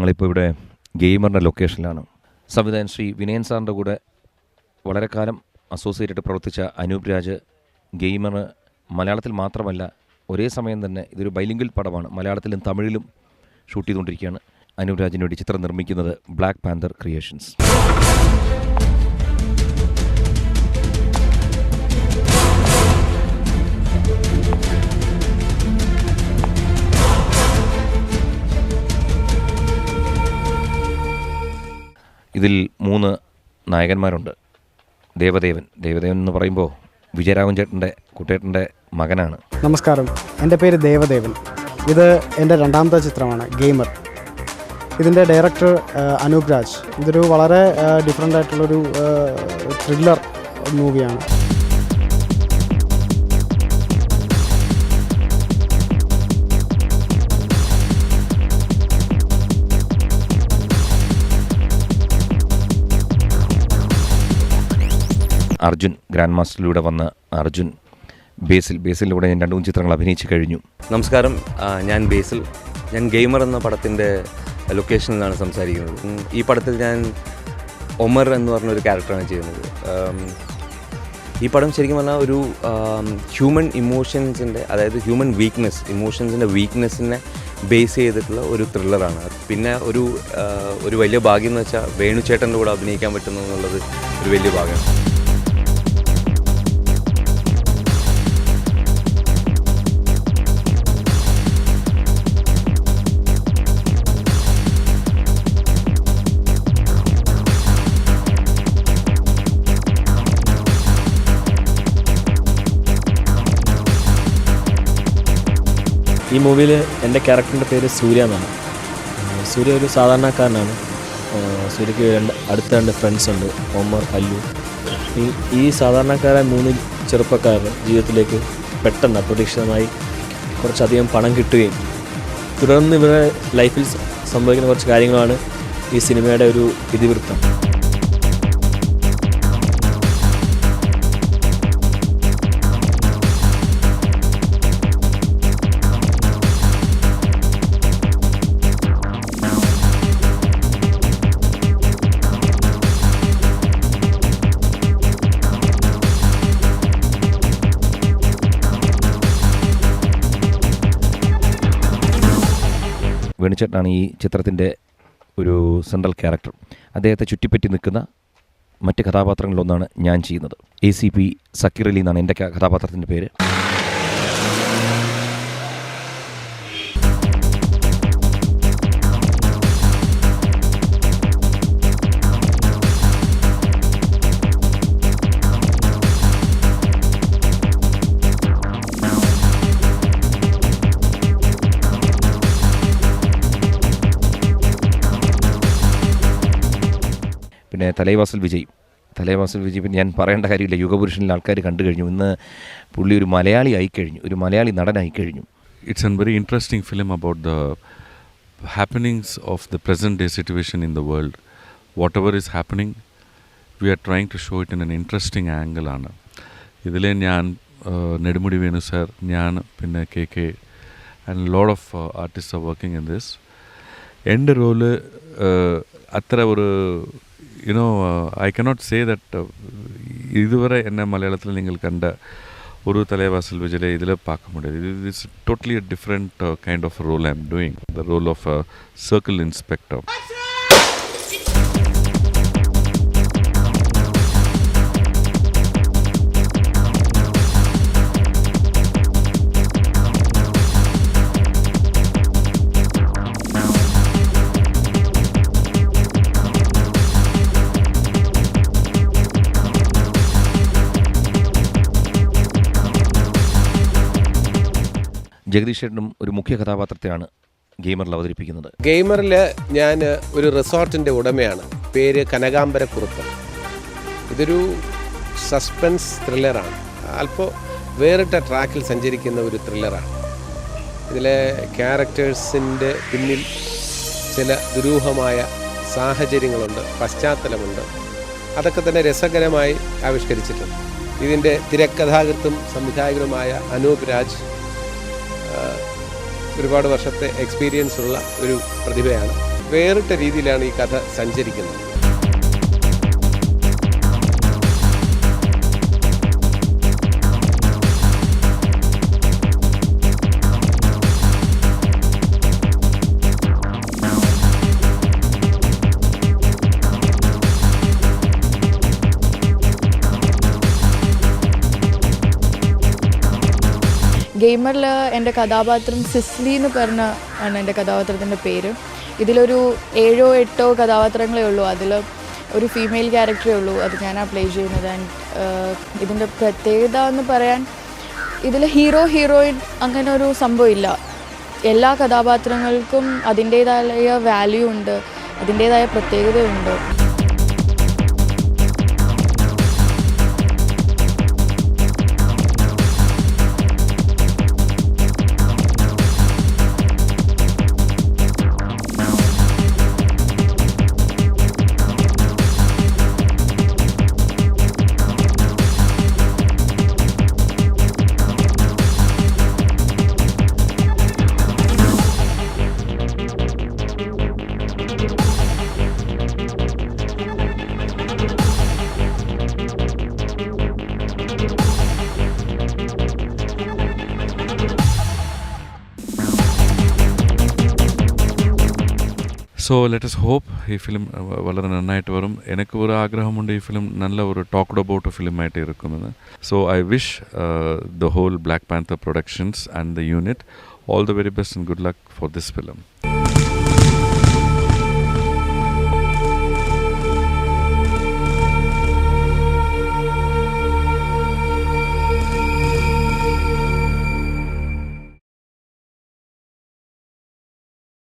ഞങ്ങളിപ്പോൾ ഇവിടെ ഗെയിമറിൻ്റെ ലൊക്കേഷനിലാണ്. സംവിധായകൻ ശ്രീ വിനയൻ സാറിൻ്റെ കൂടെ വളരെ കാലം അസോസിയേറ്റായിട്ട് പ്രവർത്തിച്ച അനൂപ് രാജ് ഗെയിമർ മലയാളത്തിൽ മാത്രമല്ല ഒരേ സമയം തന്നെ ഇതൊരു ബൈലിംഗ്വൽ പടമാണ്, മലയാളത്തിലും തമിഴിലും ഷൂട്ട് ചെയ്തുകൊണ്ടിരിക്കുകയാണ്. അനൂപ് രാജിന് വേണ്ടി ചിത്രം നിർമ്മിക്കുന്നത് ബ്ലാക്ക് പാന്തർ ക്രിയേഷൻസ്. ഇതിൽ 3 നായകന്മാരുണ്ട്. ദേവദേവൻ എന്ന് പറയുമ്പോൾ വിജയരാഘവൻ ചേട്ടൻ്റെ കുട്ടേട്ടൻ്റെ മകനാണ്. നമസ്കാരം, എൻ്റെ പേര് ദേവദേവൻ. ഇത് എൻ്റെ 2ാമത്തെ ചിത്രമാണ് ഗെയിമർ. ഇതിൻ്റെ ഡയറക്ടർ അനൂപ് രാജ്. ഇതൊരു വളരെ ഡിഫറെൻ്റ് ആയിട്ടുള്ളൊരു ത്രില്ലർ മൂവിയാണ്. അർജുൻ, ഗ്രാൻഡ് മാസ്റ്ററിലൂടെ വന്ന അർജുൻ. ബേസിലൂടെ ഞാൻ 2 ചിത്രങ്ങൾ അഭിനയിച്ച് കഴിഞ്ഞു. നമസ്കാരം, ഞാൻ ബേസിൽ. ഞാൻ ഗെയിമർ എന്ന പടത്തിൻ്റെ ലൊക്കേഷനിലാണ് സംസാരിക്കുന്നത്. ഈ പടത്തിൽ ഞാൻ ഒമർ എന്ന് പറഞ്ഞൊരു ക്യാരക്ടറാണ് ചെയ്യുന്നത്. ഈ പടം ശരിക്കും പറഞ്ഞാൽ ഒരു ഹ്യൂമൻ ഇമോഷൻസിൻ്റെ, അതായത് ഹ്യൂമൻ ഇമോഷൻസിൻ്റെ വീക്ക്നെസ്സിനെ ബേസ് ചെയ്തിട്ടുള്ള ഒരു ത്രില്ലറാണ്. പിന്നെ ഒരു വലിയ ഭാഗ്യം എന്ന് വെച്ചാൽ വേണുചേട്ടൻ്റെ കൂടെ അഭിനയിക്കാൻ പറ്റുന്നു എന്നുള്ളത് ഒരു വലിയ ഭാഗ്യമാണ്. ഈ മൂവിയിൽ എൻ്റെ ക്യാരക്ടറിൻ്റെ പേര് സൂര്യ എന്നാണ്. സൂര്യ ഒരു സാധാരണക്കാരനാണ്. സൂര്യയ്ക്ക് അടുത്ത 2 ഫ്രണ്ട്സ് ഉണ്ട്, ഒമർ, അല്ലു. ഈ സാധാരണക്കാരായ 3 ചെറുപ്പക്കാരുടെ ജീവിതത്തിലേക്ക് പെട്ടെന്ന് അപ്രതീക്ഷിതമായി കുറച്ചധികം പണം കിട്ടുകയും തുടർന്ന് ഇവരുടെ ലൈഫിൽ സംഭവിക്കുന്ന കുറച്ച് കാര്യങ്ങളാണ് ഈ സിനിമയുടെ ഒരു ഇതിവൃത്തം. വേണുചേട്ടനാണ് ഈ ചിത്രത്തിൻ്റെ ഒരു സെൻട്രൽ ക്യാരക്ടർ. അദ്ദേഹത്തെ ചുറ്റിപ്പറ്റി നിൽക്കുന്ന മറ്റ് കഥാപാത്രങ്ങളിലൊന്നാണ് ഞാൻ ചെയ്യുന്നത്. ACP സക്കീർ അലി എന്നാണ് എൻ്റെ കഥാപാത്രത്തിൻ്റെ പേര്. പിന്നെ തലൈവാസൽ വിജയ് പിന്നെ ഞാൻ പറയേണ്ട കാര്യമില്ല, യുഗപുരുഷനിൽ ആൾക്കാർ കണ്ടു കഴിഞ്ഞു. ഇന്ന് പുള്ളി ഒരു മലയാളി ആയിക്കഴിഞ്ഞു, ഒരു Malayali നടനായിക്കഴിഞ്ഞു. It's a very interesting film about the happenings of the present day situation in the world. Whatever is happening, we are trying to show it in an interesting angle ആണ്. ഇതിൽ ഞാൻ നെടുമുടി വേണു സാർ, ഞാൻ പിന്നെ KK and a lot of artists are working in this. എൻ്റെ role അത്ര ഒരു I cannot say that ഇതുവരെ എന്നെ മലയാളത്തിൽ നിങ്ങൾ കണ്ട ഒരു തലൈവാസൽ വിജയിലെ ഇതിൽ പാർക്ക മുടിயாது. It is totally a different kind of role I am doing, the role of a circle inspector. Jagdish ചേട്ടനും ഒരു മുഖ്യ കഥാപാത്രത്തെയാണ് ഗെയിമറിൽ അവതരിപ്പിക്കുന്നത്. ഗെയിമറിൽ ഞാൻ ഒരു റിസോർട്ടിൻ്റെ ഉടമയാണ്. പേര് കനകാംബരക്കുറുപ്പ്. ഇതൊരു സസ്പെൻസ് ത്രില്ലറാണ്. അല്പം വേറിട്ട ട്രാക്കിൽ സഞ്ചരിക്കുന്ന ഒരു ത്രില്ലറാണ്. ഇതിലെ ക്യാരക്ടേഴ്സിൻ്റെ പിന്നിൽ ചില ദുരൂഹമായ സാഹചര്യങ്ങളുണ്ട്, പശ്ചാത്തലമുണ്ട്. അതൊക്കെ തന്നെ രസകരമായി ആവിഷ്കരിച്ചിട്ടുണ്ട്. ഇതിൻ്റെ തിരക്കഥാകൃത്തും സംവിധായകനുമായ അനൂപ് രാജ് ഒരുപാട് വർഷത്തെ എക്സ്പീരിയൻസ് ഉള്ള ഒരു പ്രതിഭയാണ്. വേറിട്ട രീതിയിലാണ് ഈ കഥ സഞ്ചരിക്കുന്നത്. ഗെയിമറിൽ എൻ്റെ കഥാപാത്രം സിസ്ലി എന്ന് പറഞ്ഞ ആണ് എൻ്റെ കഥാപാത്രത്തിൻ്റെ പേര്. ഇതിലൊരു 7-8 കഥാപാത്രങ്ങളേ ഉള്ളൂ. അതിൽ ഒരു ഫീമെയിൽ ക്യാരക്ടറേ ഉള്ളൂ, അത് ഞാനാണ് പ്ലേ ചെയ്യുന്നത്. ആൻഡ് ഇതിൻ്റെ പ്രത്യേകത എന്ന് പറയാൻ, ഇതിൽ ഹീറോയിൻ അങ്ങനെ ഒരു സംഭവമില്ല. എല്ലാ കഥാപാത്രങ്ങൾക്കും അതിൻ്റേതായ വാല്യൂ ഉണ്ട്, അതിൻ്റേതായ പ്രത്യേകതയുണ്ട്. സോ ലെറ്റ് us hope ഈ ഫിലിം വളരെ നന്നായിട്ട് വരും. എനിക്ക് ഒരു ആഗ്രഹമുണ്ട് ഈ ഫിലിം നല്ല ഒരു ടോക്ക്ഡ് അബൌട്ട് ഫിലിമായിട്ട് ഇരിക്കുമെന്ന്. So I wish the whole Black Panther Productions and the unit all the very best and good luck for this film.